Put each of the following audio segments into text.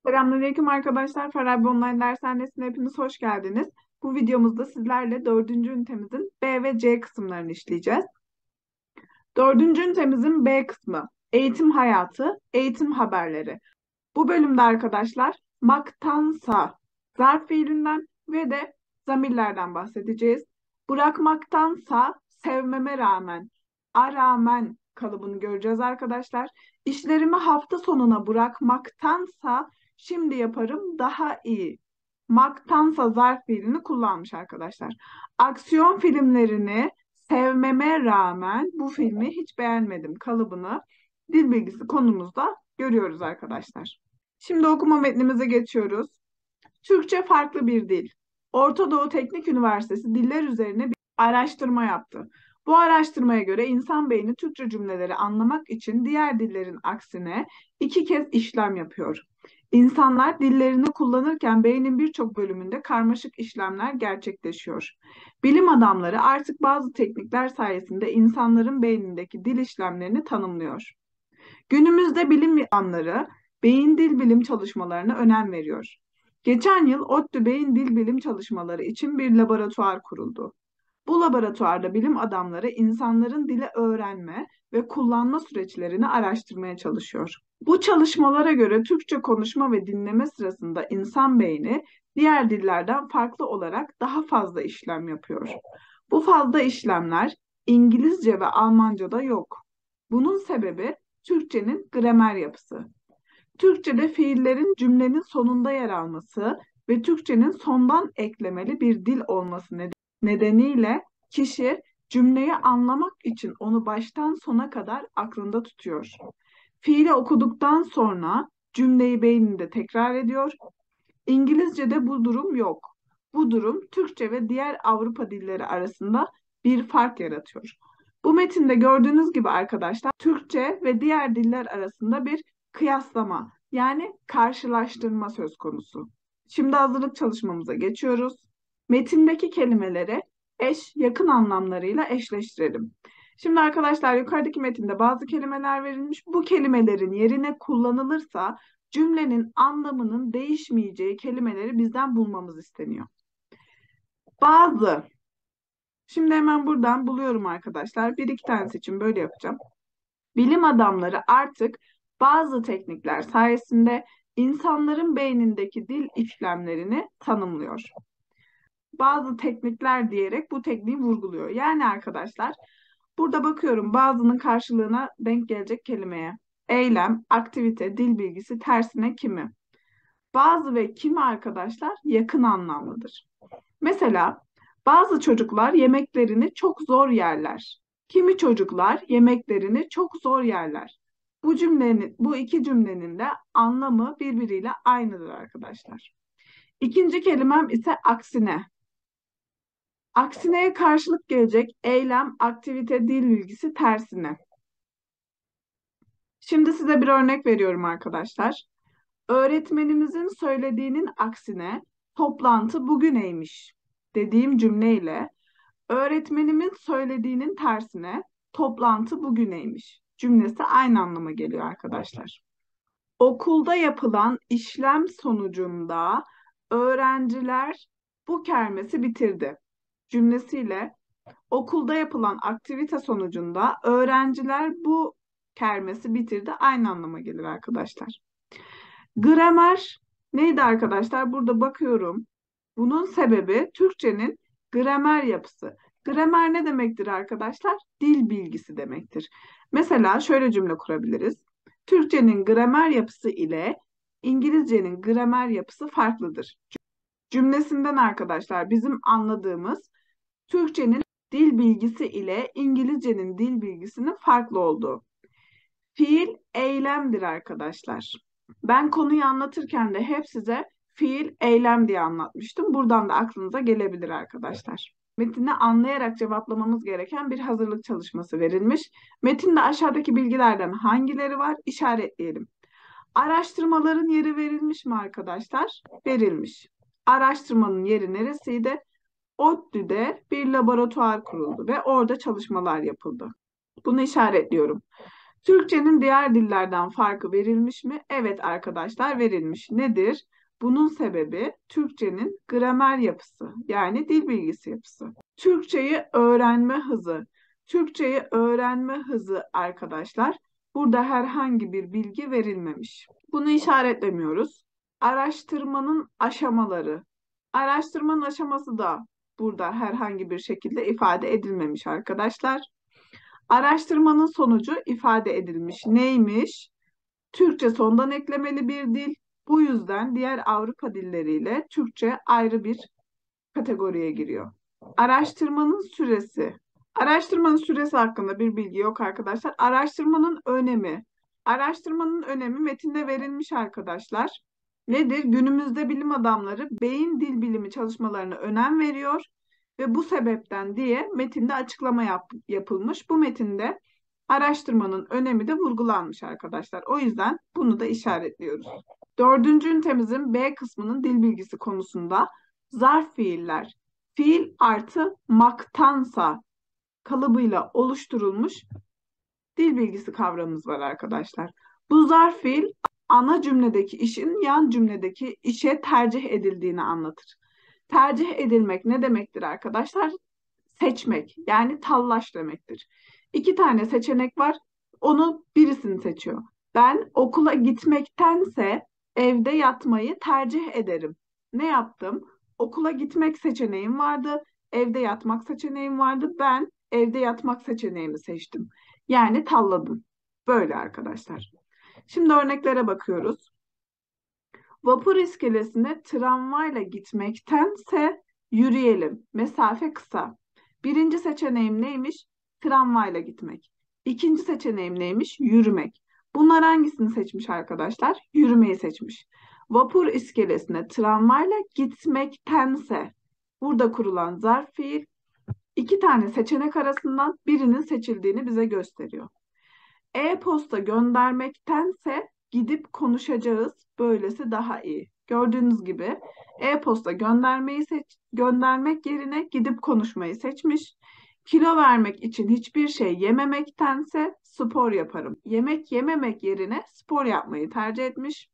Selamünaleyküm arkadaşlar. Farabi Online Dershanesi'ne hepiniz hoş geldiniz. Bu videomuzda sizlerle dördüncü ünitemizin B ve C kısımlarını işleyeceğiz. Dördüncü ünitemizin B kısmı eğitim hayatı, eğitim haberleri. Bu bölümde arkadaşlar maktansa zarf fiilinden ve de zamirlerden bahsedeceğiz. Bırakmaktansa sevmeme rağmen, a rağmen kalıbını göreceğiz arkadaşlar. İşlerimi hafta sonuna bırakmaktansa şimdi yaparım daha iyi. Maktansa zarf fiilini kullanmış arkadaşlar. Aksiyon filmlerini sevmeme rağmen bu filmi hiç beğenmedim kalıbını dil bilgisi konumuzda görüyoruz arkadaşlar. Şimdi okuma metnimize geçiyoruz. Türkçe farklı bir dil. Orta Doğu Teknik Üniversitesi diller üzerine bir araştırma yaptı. Bu araştırmaya göre insan beyni Türkçe cümleleri anlamak için diğer dillerin aksine iki kez işlem yapıyor. İnsanlar dillerini kullanırken beynin birçok bölümünde karmaşık işlemler gerçekleşiyor. Bilim adamları artık bazı teknikler sayesinde insanların beynindeki dil işlemlerini tanımlıyor. Günümüzde bilim insanları beyin dil bilim çalışmalarına önem veriyor. Geçen yıl ODTÜ Beyin Dil Bilim Çalışmaları için bir laboratuvar kuruldu. Bu laboratuvarda bilim adamları insanların dili öğrenme ve kullanma süreçlerini araştırmaya çalışıyor. Bu çalışmalara göre Türkçe konuşma ve dinleme sırasında insan beyni diğer dillerden farklı olarak daha fazla işlem yapıyor. Bu fazla işlemler İngilizce ve Almanca'da yok. Bunun sebebi Türkçenin gramer yapısı. Türkçe'de fiillerin cümlenin sonunda yer alması ve Türkçenin sondan eklemeli bir dil olması nedeniyle kişi cümleyi anlamak için onu baştan sona kadar aklında tutuyor. Fiili okuduktan sonra cümleyi beyninde tekrar ediyor. İngilizce'de bu durum yok. Bu durum Türkçe ve diğer Avrupa dilleri arasında bir fark yaratıyor. Bu metinde gördüğünüz gibi arkadaşlar Türkçe ve diğer diller arasında bir kıyaslama yani karşılaştırma söz konusu. Şimdi hazırlık çalışmamıza geçiyoruz. Metindeki kelimeleri eş, yakın anlamlarıyla eşleştirelim. Şimdi arkadaşlar yukarıdaki metinde bazı kelimeler verilmiş. Bu kelimelerin yerine kullanılırsa cümlenin anlamının değişmeyeceği kelimeleri bizden bulmamız isteniyor. Bazı. Şimdi hemen buradan buluyorum arkadaşlar. Bir iki tanesi için böyle yapacağım. Bilim adamları artık bazı teknikler sayesinde insanların beynindeki dil işlemlerini tanımlıyor. Bazı teknikler diyerek bu tekniği vurguluyor. Yani arkadaşlar burada bakıyorum bazının karşılığına denk gelecek kelimeye. Eylem, aktivite, dil bilgisi tersine kimi. Bazı ve kimi arkadaşlar yakın anlamlıdır. Mesela bazı çocuklar yemeklerini çok zor yerler. Kimi çocuklar yemeklerini çok zor yerler. Bu iki cümlenin de anlamı birbiriyle aynıdır arkadaşlar. İkinci kelimem ise aksine. Aksineye karşılık gelecek eylem, aktivite, dil bilgisi tersine. Şimdi size bir örnek veriyorum arkadaşlar. Öğretmenimizin söylediğinin aksine toplantı bugüneymiş dediğim cümleyle öğretmenimin söylediğinin tersine toplantı bugüneymiş cümlesi aynı anlama geliyor arkadaşlar. Okulda yapılan işlem sonucunda öğrenciler bu kermesi bitirdi cümlesiyle okulda yapılan aktivite sonucunda öğrenciler bu kermesi bitirdi aynı anlama gelir arkadaşlar. Gramer neydi arkadaşlar? Burada bakıyorum. Bunun sebebi Türkçenin gramer yapısı. Gramer ne demektir arkadaşlar? Dil bilgisi demektir. Mesela şöyle cümle kurabiliriz. Türkçenin gramer yapısı ile İngilizcenin gramer yapısı farklıdır. Cümlesinden arkadaşlar bizim anladığımız Türkçenin dil bilgisi ile İngilizcenin dil bilgisinin farklı olduğu. Fiil eylemdir arkadaşlar. Ben konuyu anlatırken de hep size fiil eylem diye anlatmıştım. Buradan da aklınıza gelebilir arkadaşlar. Metni anlayarak cevaplamamız gereken bir hazırlık çalışması verilmiş. Metinde aşağıdaki bilgilerden hangileri var? İşaretleyelim. Araştırmaların yeri verilmiş mi arkadaşlar? Verilmiş. Araştırmanın yeri neresiydi? ODTÜ'de bir laboratuvar kuruldu ve orada çalışmalar yapıldı. Bunu işaretliyorum. Türkçenin diğer dillerden farkı verilmiş mi? Evet arkadaşlar, verilmiş. Nedir? Bunun sebebi Türkçenin gramer yapısı, yani dil bilgisi yapısı. Türkçeyi öğrenme hızı. Türkçeyi öğrenme hızı arkadaşlar. Burada herhangi bir bilgi verilmemiş. Bunu işaretlemiyoruz. Araştırmanın aşamaları. Araştırmanın aşaması da burada herhangi bir şekilde ifade edilmemiş arkadaşlar. Araştırmanın sonucu ifade edilmiş. Neymiş? Türkçe sondan eklemeli bir dil. Bu yüzden diğer Avrupa dilleriyle Türkçe ayrı bir kategoriye giriyor. Araştırmanın süresi. Araştırmanın süresi hakkında bir bilgi yok arkadaşlar. Araştırmanın önemi. Araştırmanın önemi metinde verilmiş arkadaşlar. Nedir? Günümüzde bilim adamları beyin dil bilimi çalışmalarına önem veriyor ve bu sebepten diye metinde açıklama yapılmış. Bu metinde araştırmanın önemi de vurgulanmış arkadaşlar. O yüzden bunu da işaretliyoruz. Dördüncü ünitemizin B kısmının dil bilgisi konusunda zarf fiiller, fiil artı maktansa kalıbıyla oluşturulmuş dil bilgisi kavramımız var arkadaşlar. Bu zarf fiil ana cümledeki işin yan cümledeki işe tercih edildiğini anlatır. Tercih edilmek ne demektir arkadaşlar? Seçmek, yani tallaş demektir. İki tane seçenek var. Onu birisini seçiyor. Ben okula gitmektense evde yatmayı tercih ederim. Ne yaptım? Okula gitmek seçeneğim vardı. Evde yatmak seçeneğim vardı. Ben evde yatmak seçeneğimi seçtim. Yani talladım. Böyle arkadaşlar. Şimdi örneklere bakıyoruz. Vapur iskelesine tramvayla gitmektense yürüyelim. Mesafe kısa. Birinci seçeneğim neymiş? Tramvayla gitmek. İkinci seçeneğim neymiş? Yürümek. Bunlar hangisini seçmiş arkadaşlar? Yürümeyi seçmiş. Vapur iskelesine tramvayla gitmektense burada kurulan zarf fiil iki tane seçenek arasından birinin seçildiğini bize gösteriyor. E-posta göndermektense gidip konuşacağız. Böylesi daha iyi. Gördüğünüz gibi e-posta göndermek yerine gidip konuşmayı seçmiş. Kilo vermek için hiçbir şey yememektense spor yaparım. Yemek yememek yerine spor yapmayı tercih etmiş.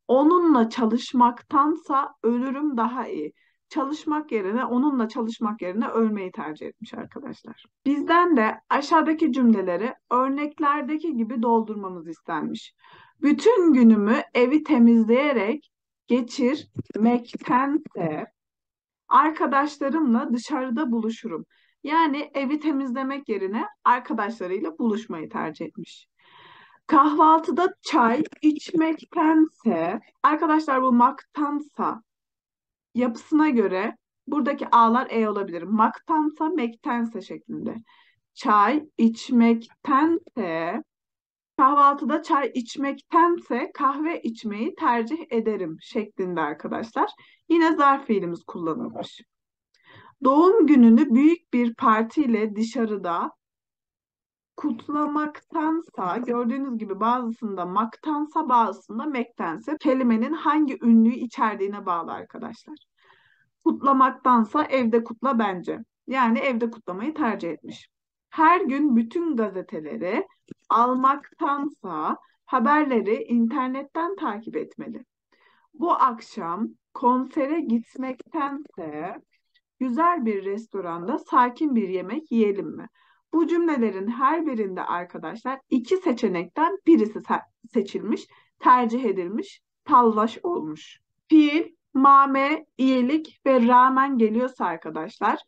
Onunla çalışmaktansa ölürüm daha iyi. Onunla çalışmak yerine ölmeyi tercih etmiş arkadaşlar. Bizden de aşağıdaki cümleleri örneklerdeki gibi doldurmamız istenmiş. Bütün günümü evi temizleyerek geçirmektense arkadaşlarımla dışarıda buluşurum. Yani evi temizlemek yerine arkadaşlarıyla buluşmayı tercih etmiş. Kahvaltıda çay içmektense, arkadaşlar bu maktansa yapısına göre buradaki A'lar E olabilir. Maktansa, mektense şeklinde. Çay içmektense, kahvaltıda çay içmektense kahve içmeyi tercih ederim şeklinde arkadaşlar. Yine zarf fiilimiz kullanılmış. Doğum gününü büyük bir partiyle dışarıda kutlamaktansa, gördüğünüz gibi bazısında maktansa bazısında mektense kelimenin hangi ünlüyü içerdiğine bağlı arkadaşlar. Kutlamaktansa evde kutla bence. Yani evde kutlamayı tercih etmiş. Her gün bütün gazeteleri almaktansa haberleri internetten takip etmeli. Bu akşam konsere gitmektense güzel bir restoranda sakin bir yemek yiyelim mi? Bu cümlelerin her birinde arkadaşlar iki seçenekten birisi seçilmiş, tercih edilmiş, tallaş olmuş. Fiil, mame, iyilik ve rağmen geliyorsa arkadaşlar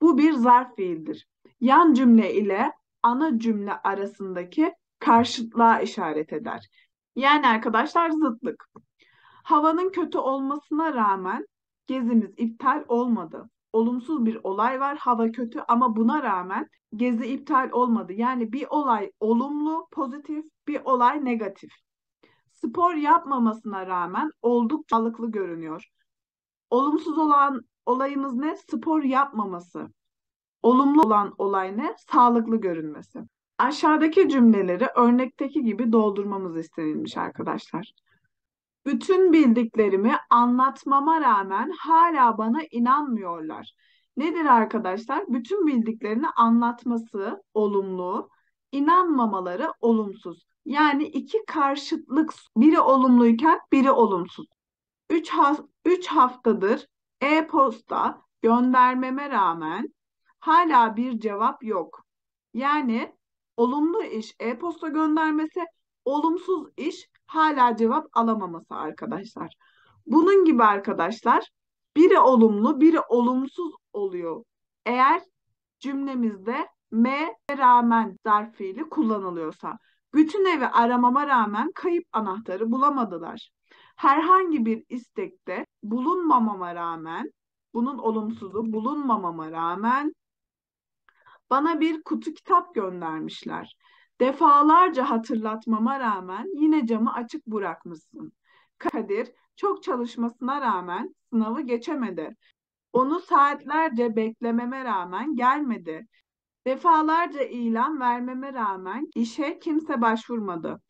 bu bir zarf fiildir. Yan cümle ile ana cümle arasındaki karşıtlığa işaret eder. Yani arkadaşlar zıtlık. Havanın kötü olmasına rağmen gezimiz iptal olmadı. Olumsuz bir olay var, hava kötü ama buna rağmen gezi iptal olmadı. Yani bir olay olumlu, pozitif, bir olay negatif. Spor yapmamasına rağmen oldukça sağlıklı görünüyor. Olumsuz olan olayımız ne? Spor yapmaması. Olumlu olan olay ne? Sağlıklı görünmesi. Aşağıdaki cümleleri örnekteki gibi doldurmamız istenilmiş arkadaşlar. Bütün bildiklerimi anlatmama rağmen hala bana inanmıyorlar. Nedir arkadaşlar? Bütün bildiklerini anlatması olumlu. İnanmamaları olumsuz. Yani iki karşıtlık, biri olumluyken biri olumsuz. 3 haftadır e-posta göndermeme rağmen hala bir cevap yok. Yani olumlu iş e-posta göndermesi, olumsuz iş hala cevap alamaması arkadaşlar. Bunun gibi arkadaşlar, biri olumlu, biri olumsuz oluyor. Eğer cümlemizde me rağmen zarf fiili kullanılıyorsa. Bütün evi aramama rağmen kayıp anahtarı bulamadılar. Herhangi bir istekte bulunmamama rağmen, bunun olumsuzu bulunmamama rağmen bana bir kutu kitap göndermişler. Defalarca hatırlatmama rağmen yine camı açık bırakmışsın. Kadir çok çalışmasına rağmen sınavı geçemedi. Onu saatlerce beklememe rağmen gelmedi. Defalarca ilan vermeme rağmen işe kimse başvurmadı.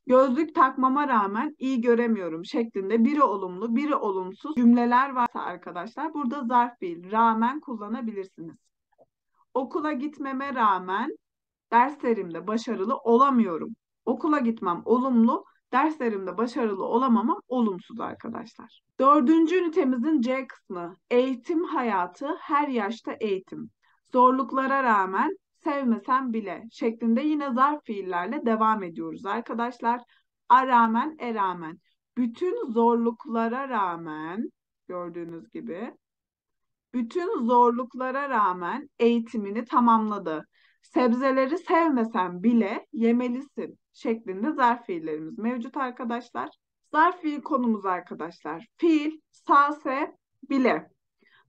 Gözlük takmama rağmen iyi göremiyorum şeklinde biri olumlu, biri olumsuz cümleler varsa arkadaşlar burada zarf fiil rağmen kullanabilirsiniz. Okula gitmeme rağmen derslerimde başarılı olamıyorum. Okula gitmem olumlu, derslerimde başarılı olamamam olumsuz arkadaşlar. Dördüncü ünitemizin C kısmı. Eğitim hayatı, her yaşta eğitim. Zorluklara rağmen, sevmesem bile şeklinde yine zarf fiillerle devam ediyoruz arkadaşlar. A rağmen, e rağmen. Bütün zorluklara rağmen, gördüğünüz gibi bütün zorluklara rağmen eğitimini tamamladı. Sebzeleri sevmesen bile yemelisin şeklinde zarf fiillerimiz mevcut arkadaşlar. Zarf fiil konumuz arkadaşlar. Fiil, sase, bile.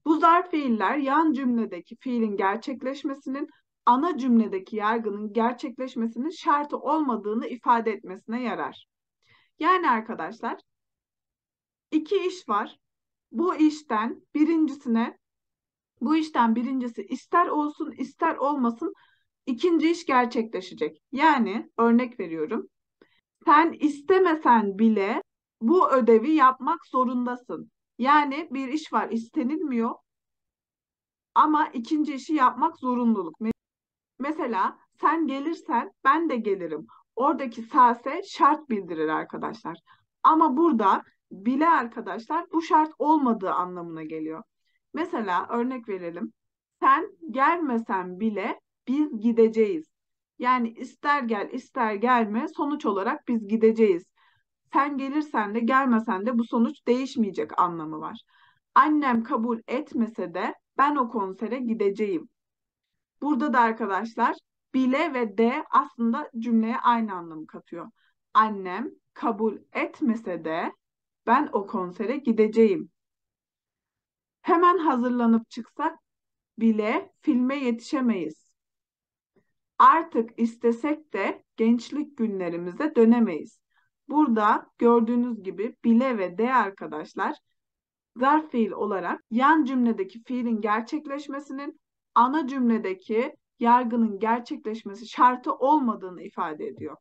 Bu zarf fiiller yan cümledeki fiilin gerçekleşmesinin ana cümledeki yargının gerçekleşmesinin şartı olmadığını ifade etmesine yarar. Yani arkadaşlar iki iş var. Bu işten birincisi ister olsun ister olmasın ikinci iş gerçekleşecek. Yani örnek veriyorum. Sen istemesen bile bu ödevi yapmak zorundasın. Yani bir iş var istenilmiyor ama ikinci işi yapmak zorunluluk. Mesela sen gelirsen ben de gelirim. Oradaki sase şart bildirir arkadaşlar. Ama burada bile arkadaşlar bu şart olmadığı anlamına geliyor. Mesela örnek verelim. Sen gelmesen bile biz gideceğiz. Yani ister gel ister gelme sonuç olarak biz gideceğiz. Sen gelirsen de gelmesen de bu sonuç değişmeyecek anlamı var. Annem kabul etmese de ben o konsere gideceğim. Burada da arkadaşlar bile ve de aslında cümleye aynı anlamı katıyor. Annem kabul etmese de ben o konsere gideceğim. Hemen hazırlanıp çıksak bile filme yetişemeyiz. Artık istesek de gençlik günlerimize dönemeyiz. Burada gördüğünüz gibi bile ve de arkadaşlar zarf fiil olarak yan cümledeki fiilin gerçekleşmesinin ana cümledeki yargının gerçekleşmesi şartı olmadığını ifade ediyor.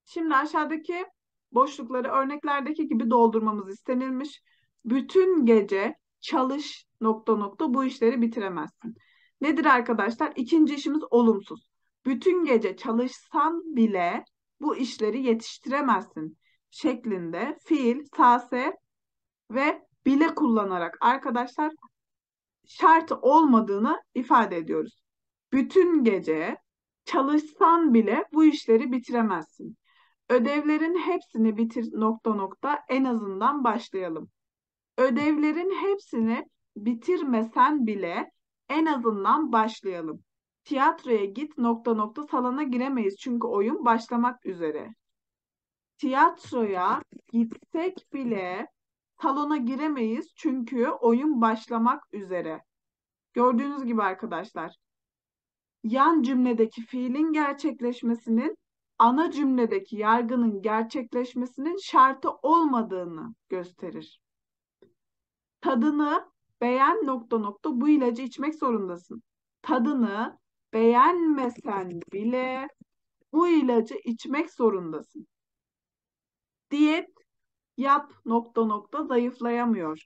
Şimdi aşağıdaki boşlukları örneklerdeki gibi doldurmamız istenilmiş. Bütün gece çalış nokta nokta bu işleri bitiremezsin. Nedir arkadaşlar? İkinci işimiz olumsuz. Bütün gece çalışsan bile bu işleri yetiştiremezsin şeklinde fiil, sase ve bile kullanarak arkadaşlar şart olmadığını ifade ediyoruz. Bütün gece çalışsan bile bu işleri bitiremezsin. Ödevlerin hepsini bitir nokta nokta en azından başlayalım. Ödevlerin hepsini bitirmesen bile en azından başlayalım. Tiyatroya git nokta nokta salona giremeyiz çünkü oyun başlamak üzere. Tiyatroya gitsek bile salona giremeyiz çünkü oyun başlamak üzere. Gördüğünüz gibi arkadaşlar, yan cümledeki fiilin gerçekleşmesinin ana cümledeki yargının gerçekleşmesinin şartı olmadığını gösterir. Tadını beğen nokta nokta bu ilacı içmek zorundasın. Tadını beğenmesen bile bu ilacı içmek zorundasın. Diyet yap nokta nokta zayıflayamıyor.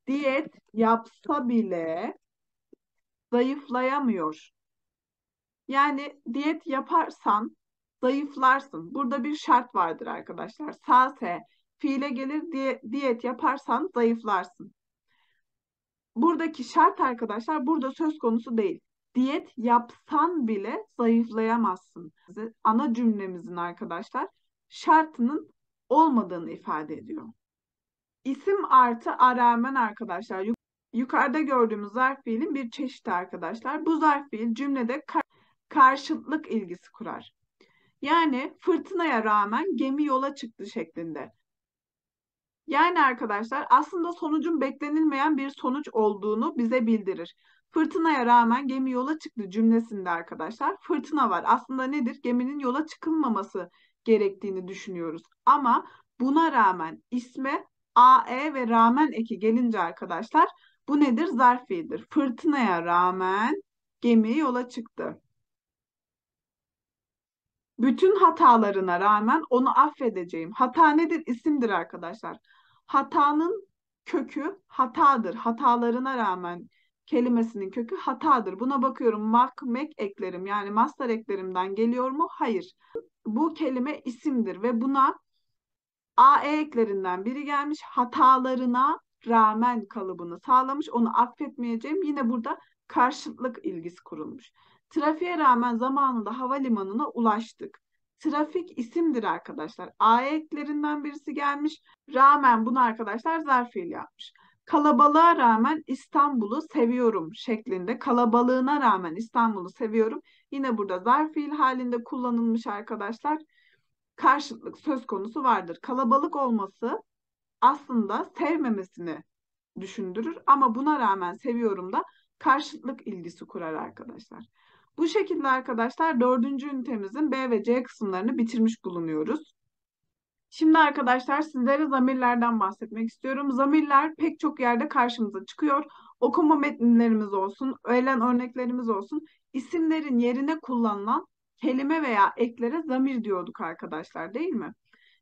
Diyet yapsa bile zayıflayamıyor. Yani diyet yaparsan zayıflarsın. Burada bir şart vardır arkadaşlar. Sase fiile gelir diye diyet yaparsan zayıflarsın. Buradaki şart arkadaşlar burada söz konusu değil. Diyet yapsan bile zayıflayamazsın. Ana cümlemizin arkadaşlar şartının olmadığını ifade ediyor. İsim artı a rağmen arkadaşlar. Yukarıda gördüğümüz zarf fiilin bir çeşidi arkadaşlar. Bu zarf fiil cümlede karşıtlık ilgisi kurar. Yani fırtınaya rağmen gemi yola çıktı şeklinde. Yani arkadaşlar aslında sonucun beklenilmeyen bir sonuç olduğunu bize bildirir. Fırtınaya rağmen gemi yola çıktı cümlesinde arkadaşlar fırtına var. Aslında nedir? Geminin yola çıkılmaması gerektiğini düşünüyoruz. Ama buna rağmen isme AE ve rağmen eki gelince arkadaşlar bu nedir? Zarf fiildir. Fırtınaya rağmen gemi yola çıktı. Bütün hatalarına rağmen onu affedeceğim. Hata nedir? İsimdir arkadaşlar. Hatanın kökü hatadır. Hatalarına rağmen kelimesinin kökü hatadır. Buna bakıyorum. Mak, mek eklerim yani mastar eklerimden geliyor mu? Hayır. Bu kelime isimdir ve buna AE eklerinden biri gelmiş. Hatalarına rağmen kalıbını sağlamış. Onu affetmeyeceğim. Yine burada karşıtlık ilgisi kurulmuş. Trafiğe rağmen zamanında havalimanına ulaştık. Trafik isimdir arkadaşlar. AE eklerinden birisi gelmiş. Rağmen bunu arkadaşlar zarf fiil yapmış. Kalabalığa rağmen İstanbul'u seviyorum şeklinde. Kalabalığına rağmen İstanbul'u seviyorum. Yine burada zarf fiil halinde kullanılmış arkadaşlar. Karşıtlık söz konusu vardır. Kalabalık olması aslında sevmemesini düşündürür ama buna rağmen seviyorum da karşıtlık ilgisi kurar arkadaşlar. Bu şekilde arkadaşlar dördüncü ünitemizin B ve C kısımlarını bitirmiş bulunuyoruz. Şimdi arkadaşlar sizlere zamirlerden bahsetmek istiyorum. Zamirler pek çok yerde karşımıza çıkıyor. Okuma metinlerimiz olsun, öğelen örneklerimiz olsun. İsimlerin yerine kullanılan kelime veya eklere zamir diyorduk arkadaşlar, değil mi?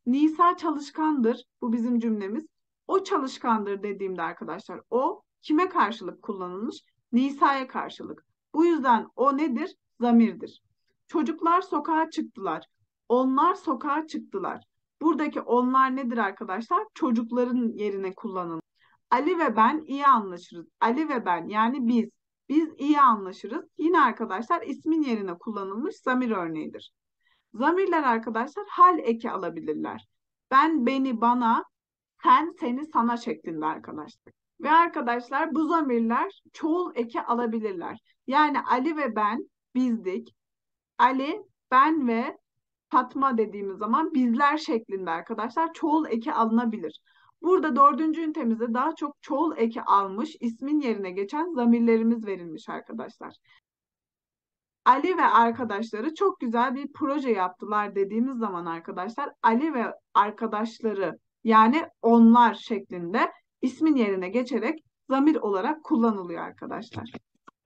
Nisa çalışkandır. Bu bizim cümlemiz. O çalışkandır dediğimde arkadaşlar o kime karşılık kullanılmış? Nisa'ya karşılık. Bu yüzden o nedir? Zamirdir. Çocuklar sokağa çıktılar. Onlar sokağa çıktılar. Buradaki onlar nedir arkadaşlar? Çocukların yerine kullanılmış. Ali ve ben iyi anlaşırız. Ali ve ben yani biz. Biz iyi anlaşırız. Yine arkadaşlar ismin yerine kullanılmış zamir örneğidir. Zamirler arkadaşlar hal eki alabilirler. Ben, beni, bana, sen, seni, sana şeklinde arkadaşlar. Ve arkadaşlar bu zamirler çoğul eki alabilirler. Yani Ali ve ben bizdik. Ali, ben ve Fatma dediğimiz zaman bizler şeklinde arkadaşlar çoğul eki alınabilir. Burada dördüncü ünitemizde daha çok çoğul eki almış ismin yerine geçen zamirlerimiz verilmiş arkadaşlar. Ali ve arkadaşları çok güzel bir proje yaptılar dediğimiz zaman arkadaşlar Ali ve arkadaşları yani onlar şeklinde ismin yerine geçerek zamir olarak kullanılıyor arkadaşlar.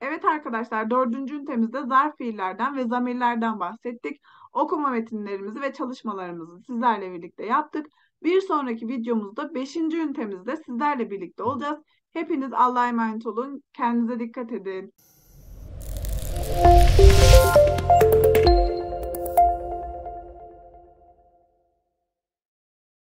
Evet arkadaşlar dördüncü ünitemizde zarf fiillerden ve zamirlerden bahsettik. Okuma metinlerimizi ve çalışmalarımızı sizlerle birlikte yaptık. Bir sonraki videomuzda beşinci ünitemizde sizlerle birlikte olacağız. Hepiniz Allah'a emanet olun. Kendinize dikkat edin.